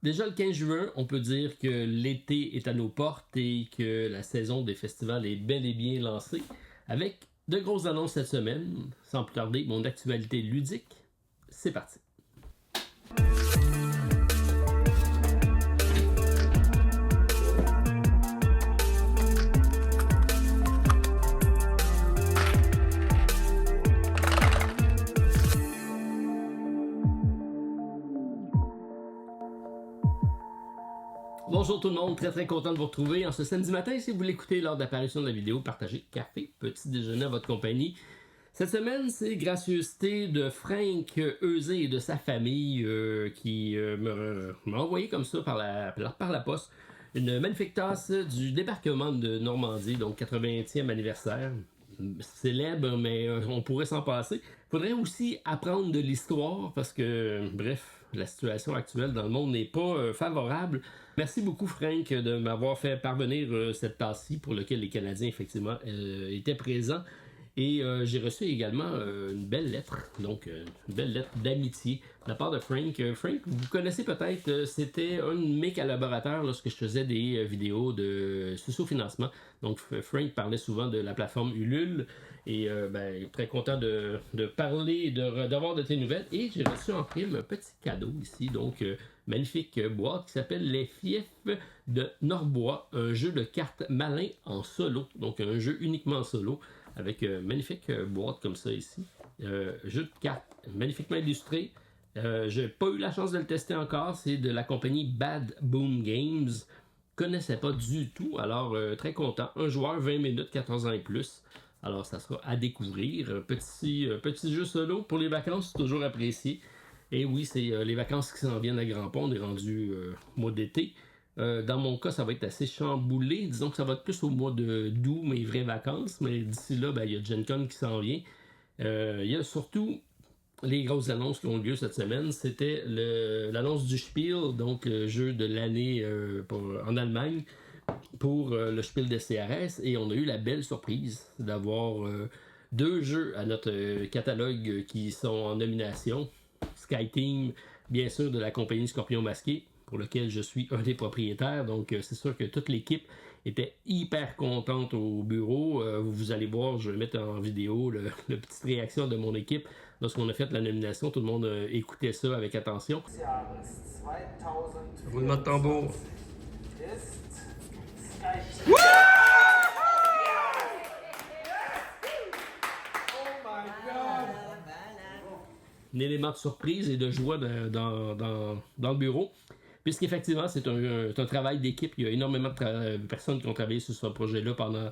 Déjà le 15 juin, on peut dire que l'été est à nos portes et que la saison des festivals est bel et bien lancée, avec de grosses annonces cette semaine. Sans plus tarder, mon actualité ludique, c'est parti. Bonjour tout le monde, très content de vous retrouver en ce samedi matin. Si vous l'écoutez lors de l'apparition de la vidéo, partagez café, petit déjeuner à votre compagnie. Cette semaine, c'est gracieuseté de Frank Eusé et de sa famille qui m'a envoyé comme ça par la poste une magnifique tasse du débarquement de Normandie, donc 80e anniversaire. Célèbre, mais on pourrait s'en passer. Faudrait aussi apprendre de l'histoire parce que, bref, la situation actuelle dans le monde n'est pas favorable. Merci beaucoup, Frank, de m'avoir fait parvenir cette tasse-ci pour laquelle les Canadiens, effectivement, étaient présents. Et j'ai reçu également une belle lettre, donc une belle lettre d'amitié de la part de Frank. Frank, vous connaissez peut-être, c'était un de mes collaborateurs lorsque je faisais des vidéos de socio-financement. Donc Frank parlait souvent de la plateforme Ulule et très content de parler, d'avoir de tes nouvelles. Et j'ai reçu en prime un petit cadeau ici, donc magnifique boîte qui s'appelle Les Fiefs de Norbois, un jeu de cartes malin en solo, donc un jeu uniquement en solo. Avec une magnifique boîte comme ça ici. Jeu de cartes magnifiquement illustré. J'ai pas eu la chance de le tester encore. C'est de la compagnie Bad Boom Games. Connaissais pas du tout. Alors, très content. Un joueur, 20 minutes, 14 ans et plus. Alors, ça sera à découvrir. Petit jeu solo pour les vacances, c'est toujours apprécié. Et oui, c'est les vacances qui s'en viennent à grands pas. On est rendu mois d'été. Dans mon cas, ça va être assez chamboulé. Disons que ça va être plus au mois d'août, mes vraies vacances. Mais d'ici là, il y a Gen Con qui s'en vient. Il y a surtout les grosses annonces qui ont lieu cette semaine. C'était l'annonce du Spiel, donc le jeu de l'année en Allemagne pour le Spiel de CRS. Et on a eu la belle surprise d'avoir deux jeux à notre catalogue qui sont en nomination. SkyTeam, bien sûr, de la compagnie Scorpion Masqué, pour lequel je suis un des propriétaires. Donc, c'est sûr que toute l'équipe était hyper contente au bureau. Vous allez voir, je vais mettre en vidéo la petite réaction de mon équipe. Lorsqu'on a fait la nomination, tout le monde écoutait ça avec attention. Roulement de tambour. Un élément de surprise et de joie dans le bureau. Puisqu'effectivement, c'est un travail d'équipe. Il y a énormément de personnes qui ont travaillé sur ce projet-là pendant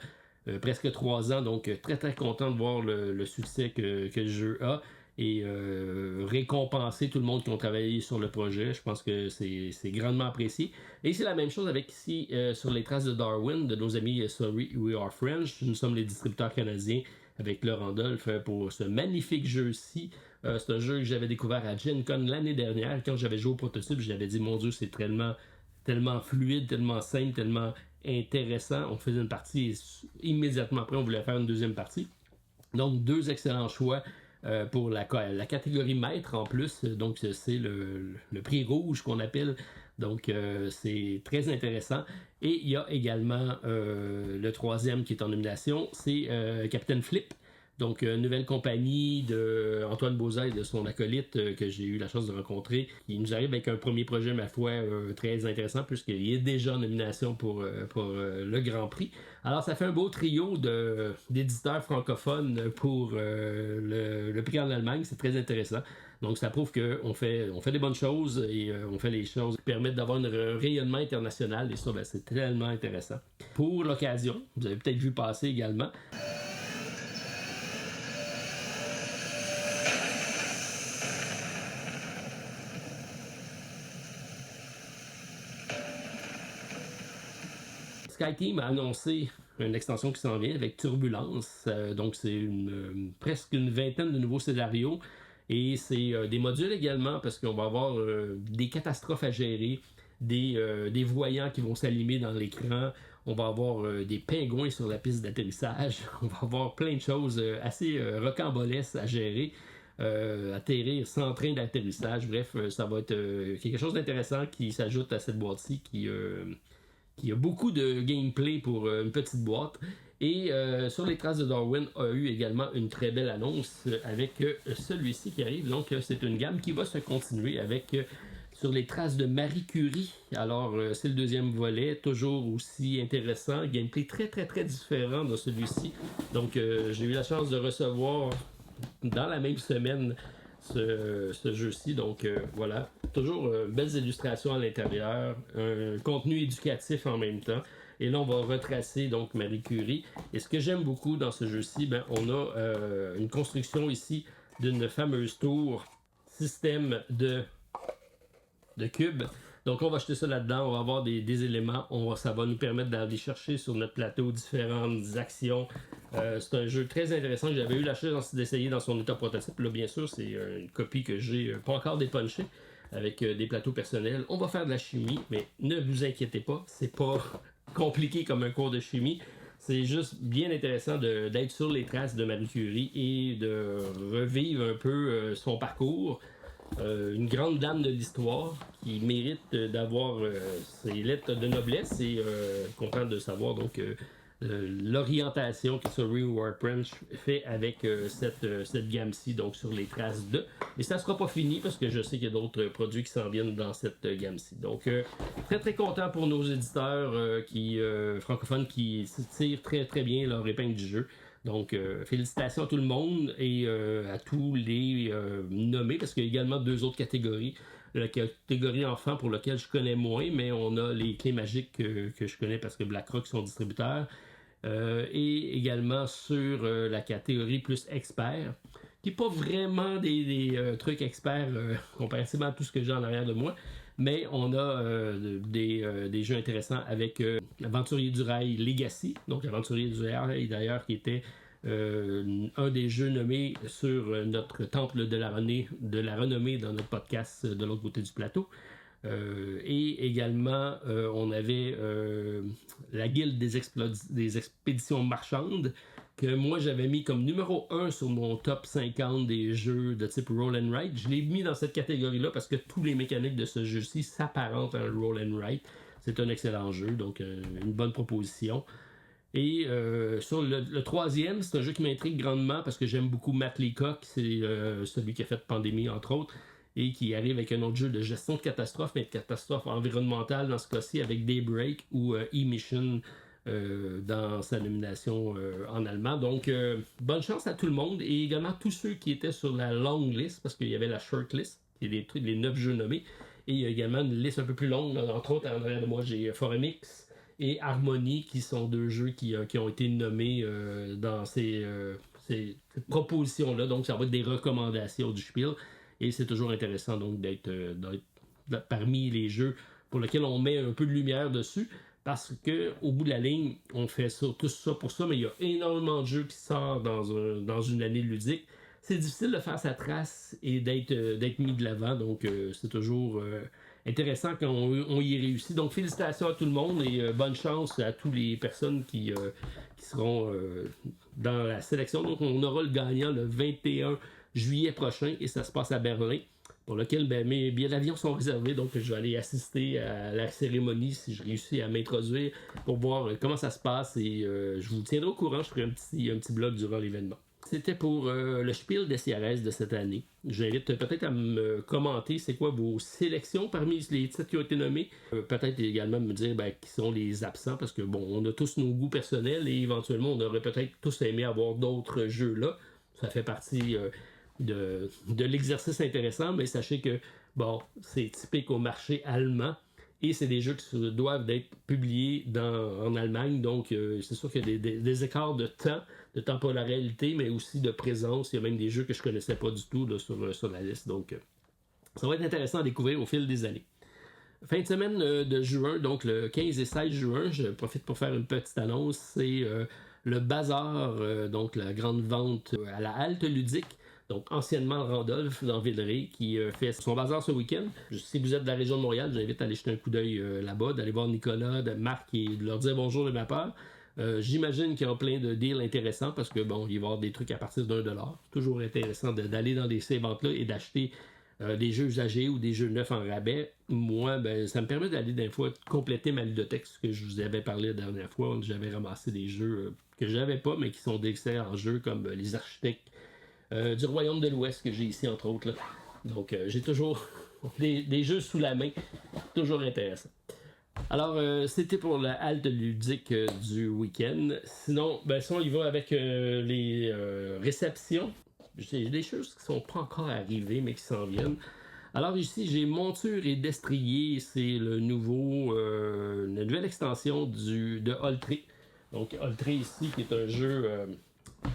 presque 3 ans. Donc, très content de voir le succès que le jeu a et récompenser tout le monde qui ont travaillé sur le projet. Je pense que c'est grandement apprécié. Et c'est la même chose avec ici, sur les traces de Darwin, de nos amis Sorry We Are French. Nous sommes les distributeurs canadiens avec Laurent Dolph pour ce magnifique jeu-ci. C'est un jeu que j'avais découvert à Gen Con l'année dernière. Quand j'avais joué au prototype, j'avais dit, mon Dieu, c'est tellement fluide, tellement simple, tellement intéressant. On faisait une partie et immédiatement après, on voulait faire une deuxième partie. Donc, 2 excellents choix pour la catégorie maître en plus. Donc, c'est le prix rouge qu'on appelle. Donc, c'est très intéressant. Et il y a également le troisième qui est en nomination, c'est Captain Flip. Donc, nouvelle compagnie de Antoine Beauzet et de son acolyte que j'ai eu la chance de rencontrer. Il nous arrive avec un premier projet, ma foi, très intéressant puisqu'il est déjà en nomination pour le Grand Prix. Alors, ça fait un beau trio d'éditeurs francophones pour le prix en Allemagne. C'est très intéressant. Donc, ça prouve qu'on fait des bonnes choses et on fait les choses qui permettent d'avoir un rayonnement international. Et ça, c'est tellement intéressant. Pour l'occasion, vous avez peut-être vu passer également, SkyTeam a annoncé une extension qui s'en vient avec Turbulence. Donc, c'est presque une vingtaine de nouveaux scénarios. Et c'est des modules également parce qu'on va avoir des catastrophes à gérer, des voyants qui vont s'allumer dans l'écran. On va avoir des pingouins sur la piste d'atterrissage. On va avoir plein de choses assez rocambolesques à gérer. atterrir sans train d'atterrissage. Bref, ça va être quelque chose d'intéressant qui s'ajoute à cette boîte-ci qui a beaucoup de gameplay pour une petite boîte. Et sur les traces de Darwin a eu également une très belle annonce avec celui-ci qui arrive. Donc c'est une gamme qui va se continuer avec sur les traces de Marie Curie. Alors c'est le deuxième volet, toujours aussi intéressant, gameplay très très très différent dans celui-ci. Donc j'ai eu la chance de recevoir dans la même semaine ce jeu-ci. Donc voilà, toujours belles illustrations à l'intérieur, un contenu éducatif en même temps. Et là, on va retracer donc Marie Curie. Et ce que j'aime beaucoup dans ce jeu-ci, on a une construction ici d'une fameuse tour, système de cubes. Donc, on va jeter ça là-dedans. On va avoir des éléments. Ça va nous permettre d'aller chercher sur notre plateau différentes actions. C'est un jeu très intéressant que j'avais eu la chance d'essayer dans son état prototype. Là, bien sûr, c'est une copie que j'ai pas encore dépunchée avec des plateaux personnels. On va faire de la chimie, mais ne vous inquiétez pas, c'est pas compliqué comme un cours de chimie. C'est juste bien intéressant d'être sur les traces de Marie Curie et de revivre un peu son parcours. Une grande dame de l'histoire qui mérite d'avoir ses lettres de noblesse et content de savoir donc l'orientation que Surrey Workbench fait avec cette gamme-ci, donc sur les traces de. Mais ça ne sera pas fini parce que je sais qu'il y a d'autres produits qui s'en viennent dans cette gamme-ci. Donc, très très content pour nos éditeurs francophones qui tirent très très bien leur épingle du jeu. Donc, félicitations à tout le monde et à tous les nommés, parce qu'il y a également deux autres catégories. La catégorie enfant pour laquelle je connais moins, mais on a les clés magiques que je connais parce que BlackRock sont distributeurs. Et également sur la catégorie plus expert, qui n'est pas vraiment des trucs experts comparativement à tout ce que j'ai en arrière de moi, mais on a des jeux intéressants avec Aventurier du Rail Legacy, donc Aventurier du Rail d'ailleurs qui était un des jeux nommés sur notre temple de la renommée dans notre podcast de l'autre côté du plateau. Et également, on avait la guilde des expéditions marchandes que moi j'avais mis comme numéro 1 sur mon top 50 des jeux de type Roll and Write. Je l'ai mis dans cette catégorie-là parce que tous les mécaniques de ce jeu-ci s'apparentent à un Roll and Write. C'est un excellent jeu, donc une bonne proposition. Et sur le troisième, c'est un jeu qui m'intrigue grandement parce que j'aime beaucoup Matt Leacock, c'est celui qui a fait Pandémie entre autres, et qui arrive avec un autre jeu de gestion de catastrophe, mais de catastrophe environnementale dans ce cas-ci avec Daybreak ou E-Mission dans sa nomination en allemand. Donc, bonne chance à tout le monde et également tous ceux qui étaient sur la long list, parce qu'il y avait la short list, qui est les 9 jeux nommés, et il y a également une liste un peu plus longue, entre autres, en arrière de moi, j'ai Foremix et Harmony, qui sont deux jeux qui ont été nommés dans ces propositions-là. Donc, ça va être des recommandations du Spiel. Et c'est toujours intéressant donc d'être parmi les jeux pour lesquels on met un peu de lumière dessus. Parce qu'au bout de la ligne, on fait ça, tout ça pour ça, mais il y a énormément de jeux qui sortent dans une année ludique. C'est difficile de faire sa trace et d'être mis de l'avant. Donc, c'est toujours intéressant quand on y réussit. Donc, félicitations à tout le monde et bonne chance à toutes les personnes qui seront dans la sélection. Donc, on aura le gagnant le 21 juillet prochain et ça se passe à Berlin, pour lequel mes billets d'avion sont réservés. Donc, je vais aller assister à la cérémonie si je réussis à m'introduire pour voir comment ça se passe et je vous tiendrai au courant. Je ferai un petit blog durant l'événement. C'était pour le Spiel des CRS de cette année. J'invite peut-être à me commenter c'est quoi vos sélections parmi les titres qui ont été nommés. Peut-être également me dire qui sont les absents parce que bon, on a tous nos goûts personnels et éventuellement on aurait peut-être tous aimé avoir d'autres jeux là. Ça fait partie de l'exercice intéressant, mais sachez que bon, c'est typique au marché allemand. Et c'est des jeux qui doivent être publiés en Allemagne, donc c'est sûr qu'il y a des écarts de temporalité, mais aussi de présence. Il y a même des jeux que je ne connaissais pas du tout là, sur la liste, donc ça va être intéressant à découvrir au fil des années. Fin de semaine de juin, donc le 15 et 16 juin, je profite pour faire une petite annonce, c'est le Bazar, donc la grande vente à la halte ludique. Donc, anciennement Randolph, dans Villeray, qui fait son bazar ce week-end. Si vous êtes de la région de Montréal, j'invite à aller jeter un coup d'œil là-bas, d'aller voir Nicolas, Marc et de leur dire bonjour de ma part. J'imagine qu'il y a plein de deals intéressants parce que bon, il va y avoir des trucs à partir d'$1. Toujours intéressant d'aller dans ces ventes-là et d'acheter des jeux usagés ou des jeux neufs en rabais. Moi, ben, ça me permet d'aller des fois compléter ma ludothèque, ce que je vous avais parlé la dernière fois, où j'avais ramassé des jeux que j'avais pas, mais qui sont d'excellents jeux comme les architectes du Royaume de l'Ouest que j'ai ici, entre autres. Là. Donc, j'ai toujours des jeux sous la main, toujours intéressant. Alors, c'était pour la halte ludique du week-end. Sinon, ben, si on y va avec les réceptions, j'ai des choses qui sont pas encore arrivées, mais qui s'en viennent. Alors ici, j'ai Monture et Destrier, c'est la nouvelle extension de Oltré. Donc, Oltré ici, qui est un jeu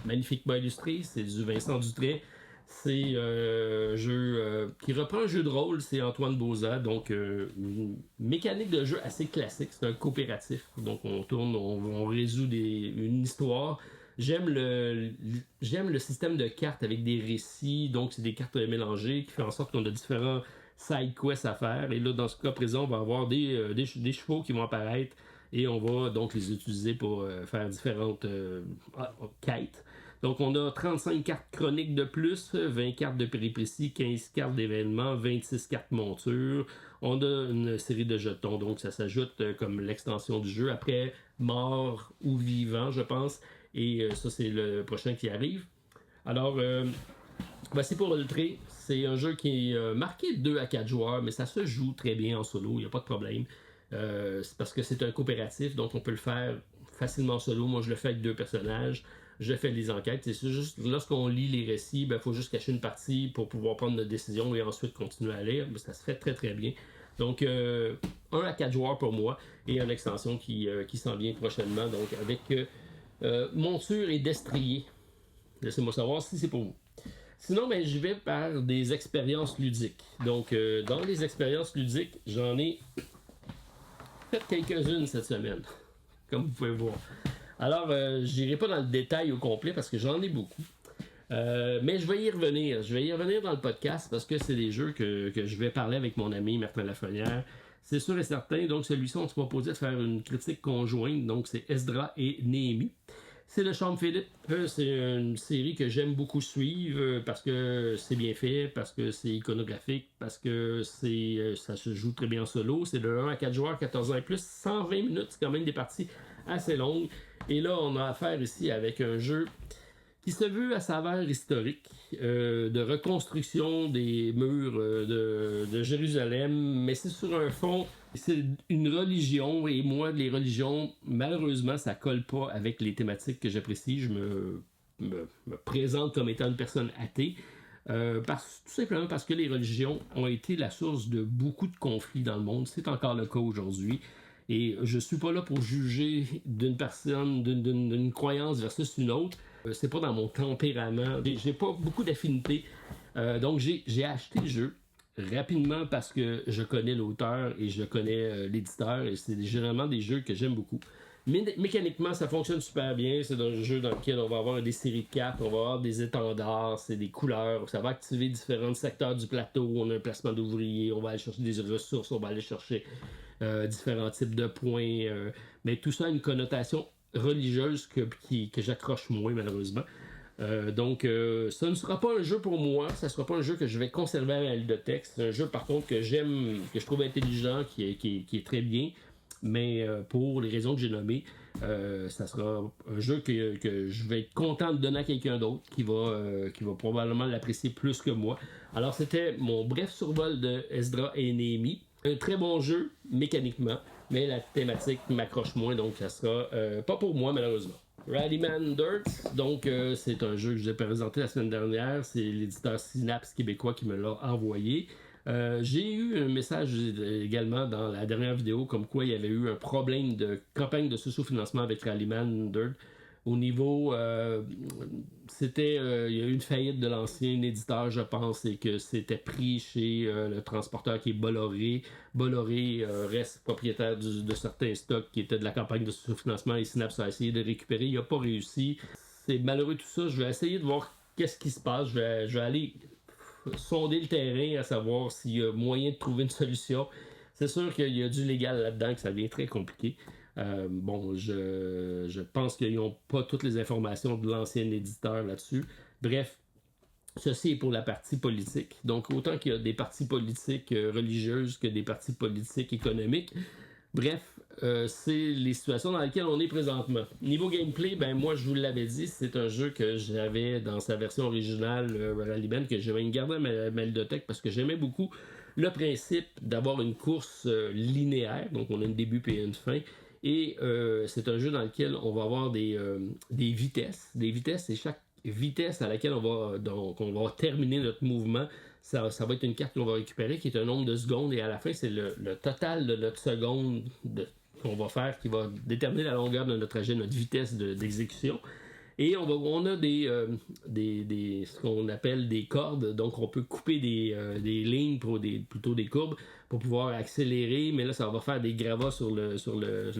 magnifiquement illustré, c'est du Vincent Dutray. C'est un jeu qui reprend un jeu de rôle, c'est Antoine Bauza, donc une mécanique de jeu assez classique, c'est un coopératif, donc on tourne, on résout une histoire. J'aime le système de cartes avec des récits, donc c'est des cartes mélangées qui fait en sorte qu'on a différents side quests à faire, et là dans ce cas présent on va avoir des chevaux qui vont apparaître, et on va donc les utiliser pour faire différentes quêtes. Donc, on a 35 cartes chroniques de plus, 20 cartes de péripéties, 15 cartes d'événements, 26 cartes montures. On a une série de jetons, donc ça s'ajoute comme l'extension du jeu. Après, mort ou vivant, je pense. Et ça, c'est le prochain qui arrive. Alors, c'est pour Oltré. C'est un jeu qui est marqué de 2 à 4 joueurs, mais ça se joue très bien en solo, il n'y a pas de problème. C'est parce que c'est un coopératif, donc on peut le faire facilement en solo. Moi, je le fais avec 2 personnages. Je fais les enquêtes. C'est juste, lorsqu'on lit les récits, il faut juste cacher une partie pour pouvoir prendre notre décision et ensuite continuer à lire. Ça se fait très très bien. Donc, 1 à 4 joueurs pour moi et une extension qui s'en vient prochainement. Donc, avec Monture et Destrier. Laissez-moi savoir si c'est pour vous. Sinon, je vais par des expériences ludiques. Donc, dans les expériences ludiques, j'en ai fait quelques-unes cette semaine, comme vous pouvez voir. Alors, je n'irai pas dans le détail au complet parce que j'en ai beaucoup. Mais je vais y revenir. Je vais y revenir dans le podcast parce que c'est des jeux que je vais parler avec mon ami Martin Lafrenière. C'est sûr et certain. Donc, celui-ci, on s'est proposé de faire une critique conjointe. Donc, c'est Esdra et Néhémie. C'est le Charme Philippe. C'est une série que j'aime beaucoup suivre parce que c'est bien fait, parce que c'est iconographique, parce que ça se joue très bien en solo. C'est de 1 à 4 joueurs, 14 ans et plus. 120 minutes, c'est quand même des parties assez longues. Et là, on a affaire ici avec un jeu qui se veut à saveur historique, de reconstruction des murs de Jérusalem, mais c'est sur un fond, c'est une religion, et moi, les religions, malheureusement, ça colle pas avec les thématiques que j'apprécie. Je me présente comme étant une personne athée, tout simplement parce que les religions ont été la source de beaucoup de conflits dans le monde. C'est encore le cas aujourd'hui. Et je suis pas là pour juger d'une personne, d'une croyance versus une autre. C'est pas dans mon tempérament. J'ai pas beaucoup d'affinités. Donc j'ai acheté le jeu rapidement parce que je connais l'auteur et je connais l'éditeur. Et c'est généralement des jeux que j'aime beaucoup. Mais mécaniquement, ça fonctionne super bien. C'est un jeu dans lequel on va avoir des séries de cartes, on va avoir des étendards, c'est des couleurs. Ça va activer différents secteurs du plateau. On a un placement d'ouvriers, on va aller chercher des ressources, on va aller chercher différents types de points. Mais tout ça a une connotation religieuse que j'accroche moins, malheureusement. Donc, ça ne sera pas un jeu pour moi. Ça ne sera pas un jeu que je vais conserver à la ludothèque. C'est un jeu, par contre, que j'aime, que je trouve intelligent, qui est très bien. Mais pour les raisons que j'ai nommées, ça sera un jeu que je vais être content de donner à quelqu'un d'autre qui va probablement l'apprécier plus que moi. Alors, c'était mon bref survol de Esdra et Néhémie. Un très bon jeu, mécaniquement, mais la thématique m'accroche moins, donc ça sera pas pour moi, malheureusement. Rallyman Dirt, donc c'est un jeu que je vous ai présenté la semaine dernière. C'est l'éditeur Synapse québécois qui me l'a envoyé. J'ai eu un message également dans la dernière vidéo comme quoi il y avait eu un problème de campagne de sous-financement avec Rallyman Dirt. Au niveau, il y a eu une faillite de l'ancien éditeur, je pense, et que c'était pris chez le transporteur qui est Bolloré. Bolloré reste propriétaire de certains stocks qui étaient de la campagne de sous-financement et Synapse a essayé de récupérer. Il n'a pas réussi. C'est malheureux tout ça. Je vais essayer de voir qu'est-ce qui se passe. Je vais aller sonder le terrain à savoir s'il y a moyen de trouver une solution. C'est sûr qu'il y a du légal là-dedans, que ça devient très compliqué. Bon, je pense qu'ils n'ont pas toutes les informations de l'ancien éditeur là-dessus. Bref, ceci est pour la partie politique. Donc, autant qu'il y a des partis politiques religieuses que des partis politiques économiques. Bref, c'est les situations dans lesquelles on est présentement. Niveau gameplay, ben moi, je vous l'avais dit, c'est un jeu que j'avais dans sa version originale, Rallyman, que j'avais gardé à ma ludothèque parce que j'aimais beaucoup le principe d'avoir une course linéaire. Donc, on a un début et une fin. Et c'est un jeu dans lequel on va avoir des vitesses. Des vitesses, c'est chaque vitesse à laquelle on va terminer notre mouvement. Ça va être une carte qu'on va récupérer qui est un nombre de secondes et à la fin, c'est le total de notre seconde qu'on va faire qui va déterminer la longueur de notre trajet, notre vitesse d'exécution. Et on a ce qu'on appelle des cordes, donc on peut couper des lignes plutôt des courbes pour pouvoir accélérer, mais là ça va faire des gravats sur le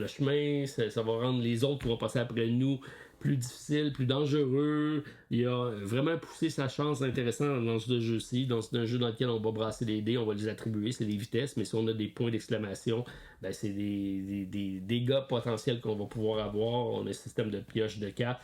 chemin, ça va rendre les autres qui vont passer après nous plus difficile, plus dangereux. Il a vraiment poussé sa chance intéressante dans ce jeu-ci. C'est un jeu dans lequel on va brasser des dés, on va les attribuer, c'est des vitesses, mais si on a des points d'exclamation, ben c'est des dégâts potentiels qu'on va pouvoir avoir. On a un système de pioche de cartes.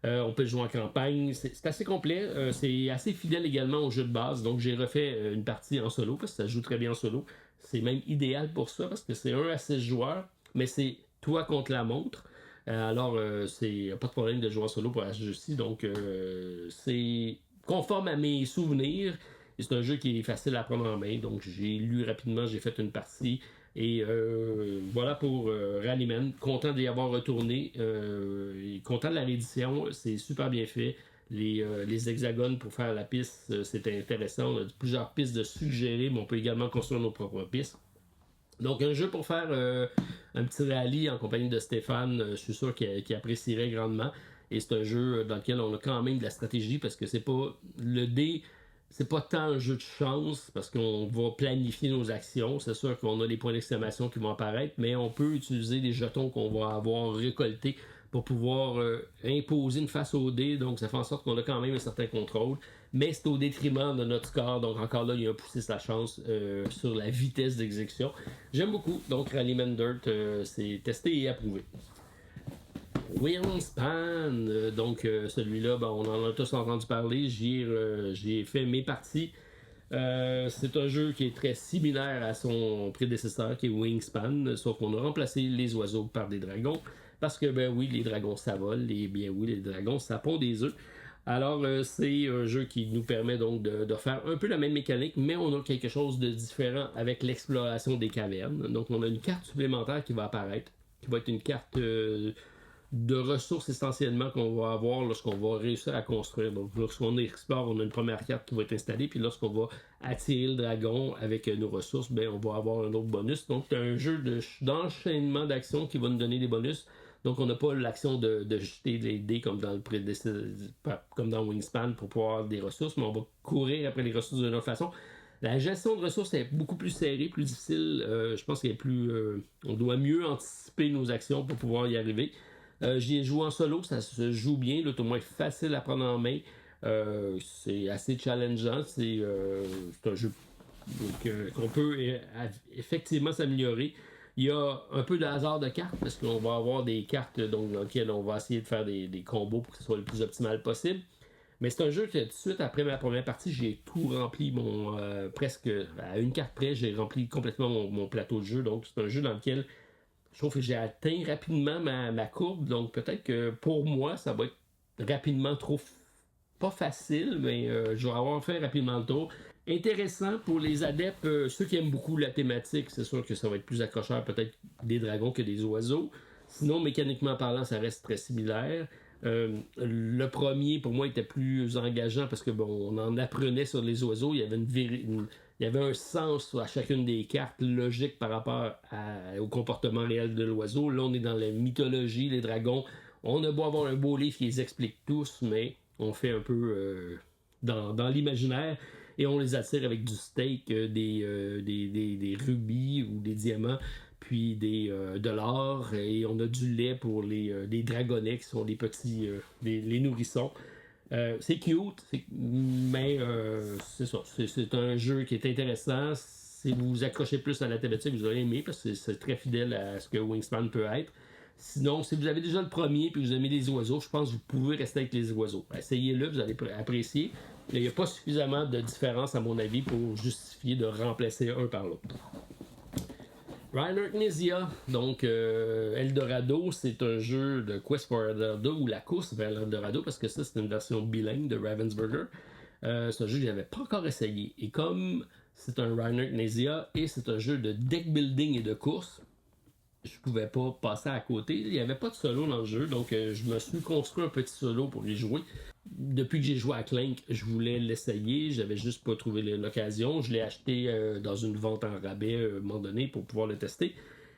On peut le jouer en campagne. C'est assez complet. C'est assez fidèle également au jeu de base. Donc j'ai refait une partie en solo parce que ça joue très bien en solo. C'est même idéal pour ça parce que c'est 1 à 6 joueurs, mais c'est toi contre la montre. Alors, c'est pas de problème de jouer en solo pour ce jeu-ci. Donc, c'est conforme à mes souvenirs. Et c'est un jeu qui est facile à prendre en main. Donc, j'ai lu rapidement, j'ai fait une partie. Et voilà pour Rallyman. Content d'y avoir retourné. Et content de la réédition. C'est super bien fait. Les hexagones pour faire la piste, c'était intéressant. On a plusieurs pistes de suggérer, mais on peut également construire nos propres pistes. Donc, un jeu pour faire un petit rallye en compagnie de Stéphane, je suis sûr qu'il apprécierait grandement. Et c'est un jeu dans lequel on a quand même de la stratégie parce que c'est pas le dé, c'est pas tant un jeu de chance parce qu'on va planifier nos actions. C'est sûr qu'on a des points d'exclamation qui vont apparaître, mais on peut utiliser des jetons qu'on va avoir récoltés pour pouvoir imposer une face au dé. Donc, ça fait en sorte qu'on a quand même un certain contrôle. Mais c'est au détriment de notre score. Donc, encore là, il y a un poussé sa chance sur la vitesse d'exécution. J'aime beaucoup. Donc, Rallyman Dirt, c'est testé et approuvé. Wingspan, donc celui-là, ben, on en a tous entendu parler. J'y ai fait mes parties. C'est un jeu qui est très similaire à son prédécesseur qui est Wingspan, sauf qu'on a remplacé les oiseaux par des dragons. Parce que, ben oui, les dragons ça vole, et bien oui, les dragons ça pond des œufs. Alors, c'est un jeu qui nous permet donc de faire un peu la même mécanique, mais on a quelque chose de différent avec l'exploration des cavernes. Donc, on a une carte supplémentaire qui va apparaître, qui va être une carte de ressources essentiellement qu'on va avoir lorsqu'on va réussir à construire. Donc, lorsqu'on explore, on a une première carte qui va être installée, puis lorsqu'on va attirer le dragon avec nos ressources, ben, on va avoir un autre bonus. Donc, c'est un jeu d'enchaînement d'actions qui va nous donner des bonus. Donc, on n'a pas l'action de jeter des dés comme dans Wingspan pour pouvoir avoir des ressources, mais on va courir après les ressources d'une autre façon. La gestion de ressources est beaucoup plus serrée, plus difficile. Je pense qu'elle est plus. On doit mieux anticiper nos actions pour pouvoir y arriver. J'y ai joué en solo, ça se joue bien, là, au moins facile à prendre en main. C'est assez challengeant. C'est un jeu qu'on peut effectivement s'améliorer. Il y a un peu de hasard de cartes parce qu'on va avoir des cartes donc, dans lesquelles on va essayer de faire des combos pour que ce soit le plus optimal possible. Mais c'est un jeu que tout de suite après ma première partie, j'ai tout rempli, presque à une carte près, j'ai rempli complètement mon plateau de jeu. Donc c'est un jeu dans lequel je trouve que j'ai atteint rapidement ma courbe. Donc peut-être que pour moi, ça va être rapidement trop pas facile, mais je vais avoir fait rapidement le tour. Intéressant pour les adeptes, ceux qui aiment beaucoup la thématique, c'est sûr que ça va être plus accrocheur peut-être des dragons que des oiseaux. Sinon, mécaniquement parlant, ça reste très similaire. Le premier, pour moi, était plus engageant parce que bon, on en apprenait sur les oiseaux. Il y avait il y avait un sens à chacune des cartes logique par rapport au comportement réel de l'oiseau. Là, on est dans la mythologie, les dragons. On a beau avoir un beau livre qui les explique tous, mais on fait un peu dans l'imaginaire et on les attire avec du steak, des rubis ou des diamants, puis de l'or, et on a du lait pour les dragonnets qui sont les petits, les nourrissons. C'est cute, mais c'est ça. C'est un jeu qui est intéressant. Si vous vous accrochez plus à la thématique, vous allez aimer parce que c'est très fidèle à ce que Wingspan peut être. Sinon, si vous avez déjà le premier et vous aimez les oiseaux, je pense que vous pouvez rester avec les oiseaux. Essayez-le, vous allez apprécier. Mais il n'y a pas suffisamment de différence, à mon avis, pour justifier de remplacer un par l'autre. Reiner Knizia, donc Eldorado, c'est un jeu de Quest for Eldorado ou la course vers l'Eldorado, parce que ça, c'est une version bilingue de Ravensburger. C'est un jeu que j'avais pas encore essayé. Et comme c'est un Reiner Knizia et c'est un jeu de deck building et de course, je pouvais pas passer à côté. Il n'y avait pas de solo dans le jeu, donc je me suis construit un petit solo pour y jouer. Depuis que j'ai joué à Clank, je voulais l'essayer, j'avais juste pas trouvé l'occasion. Je l'ai acheté dans une vente en rabais à un moment donné pour pouvoir le tester.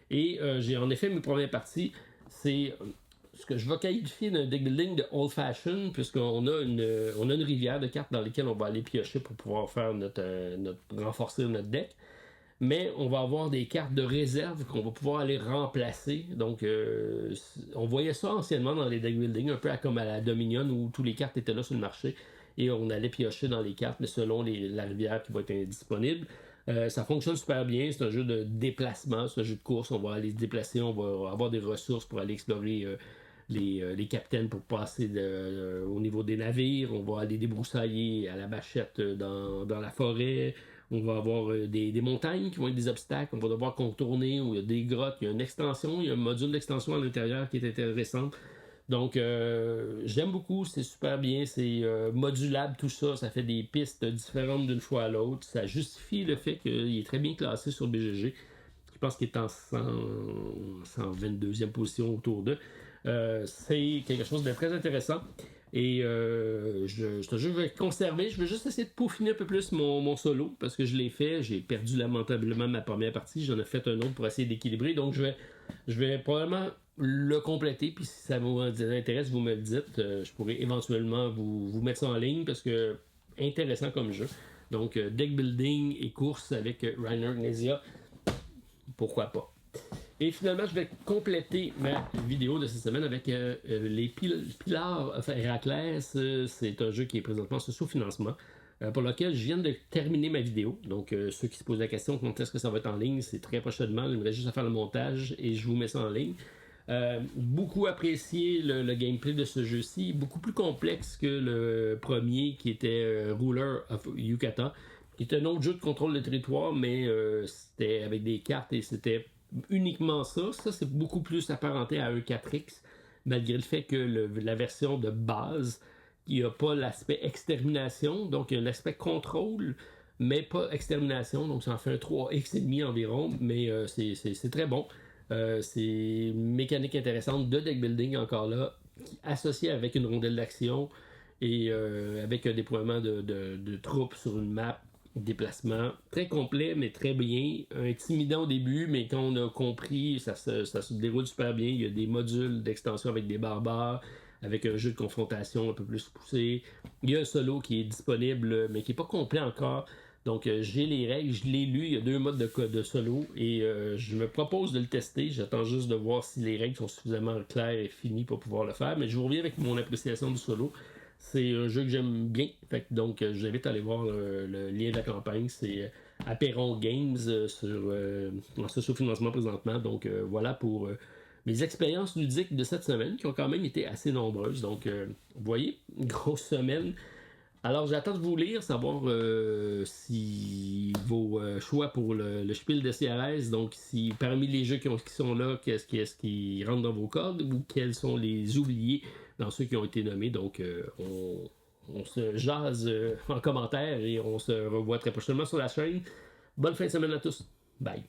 Et j'ai en effet mes premières parties, c'est ce que je vais qualifier d'un deck building de old fashion, puisqu'on a une rivière de cartes dans lesquelles on va aller piocher pour pouvoir faire renforcer notre deck. Mais on va avoir des cartes de réserve qu'on va pouvoir aller remplacer. Donc, on voyait ça anciennement dans les deck building, un peu comme à la Dominion, où toutes les cartes étaient là sur le marché. Et on allait piocher dans les cartes, mais selon la rivière qui va être disponible. Ça fonctionne super bien. C'est un jeu de déplacement, c'est un jeu de course. On va aller se déplacer, on va avoir des ressources pour aller explorer les capitaines pour passer au niveau des navires. On va aller débroussailler à la machette dans la forêt. On va avoir des montagnes qui vont être des obstacles. On va devoir contourner, où il y a des grottes, il y a une extension, il y a un module d'extension à l'intérieur qui est intéressant. Donc, j'aime beaucoup, c'est super bien, c'est modulable tout ça, ça fait des pistes différentes d'une fois à l'autre. Ça justifie le fait qu'il est très bien classé sur le BGG. Je pense qu'il est en 122e position autour d'eux. C'est quelque chose de très intéressant. Et je vais conserver, je vais juste essayer de peaufiner un peu plus mon solo, parce que je l'ai fait, j'ai perdu lamentablement ma première partie, j'en ai fait un autre pour essayer d'équilibrer, donc je vais probablement le compléter, puis si ça vous intéresse, vous me le dites, je pourrais éventuellement vous mettre ça en ligne, parce que intéressant comme jeu. Donc deck building et course avec Reiner Knizia, pourquoi pas. Et finalement, je vais compléter ma vidéo de cette semaine avec les Pilars of Héraclès. C'est un jeu qui est présentement sous sous-financement, pour lequel je viens de terminer ma vidéo. Donc, ceux qui se posent la question quand est-ce que ça va être en ligne, c'est très prochainement. Il me reste juste à faire le montage et je vous mets ça en ligne. Beaucoup apprécié le gameplay de ce jeu-ci, beaucoup plus complexe que le premier qui était Ruler of Yucatan, qui est un autre jeu de contrôle de territoire, mais c'était avec des cartes et c'était uniquement ça. Ça, c'est beaucoup plus apparenté à un 4X, malgré le fait que la version de base, il n'y a pas l'aspect extermination, donc il y a l'aspect contrôle, mais pas extermination, donc ça en fait un 3X et demi environ, mais c'est très bon. C'est une mécanique intéressante de deck building encore là, associée avec une rondelle d'action et avec un déploiement de troupes sur une map, déplacement très complet mais très bien, intimidant au début, mais quand on a compris, ça se déroule super bien. Il y a des modules d'extension avec des barbares, avec un jeu de confrontation un peu plus poussé. Il y a un solo qui est disponible mais qui n'est pas complet encore. Donc j'ai les règles, je l'ai lu, il y a 2 modes de solo et je me propose de le tester. J'attends juste de voir si les règles sont suffisamment claires et finies pour pouvoir le faire, mais je vous reviens avec mon appréciation du solo. C'est un jeu que j'aime bien, donc je vous invite à aller voir le lien de la campagne. C'est Apéron Games en sous-financement présentement. Donc voilà pour mes expériences ludiques de cette semaine qui ont quand même été assez nombreuses. Donc vous voyez, grosse semaine. Alors j'attends de vous lire, savoir si vos choix pour le Spiel de CRS, donc si parmi les jeux qui sont là, qu'est-ce qui rentre dans vos cordes ou quels sont les oubliés dans ceux qui ont été nommés. Donc on se jase en commentaire et on se revoit très prochainement sur la chaîne. Bonne fin de semaine à tous. Bye.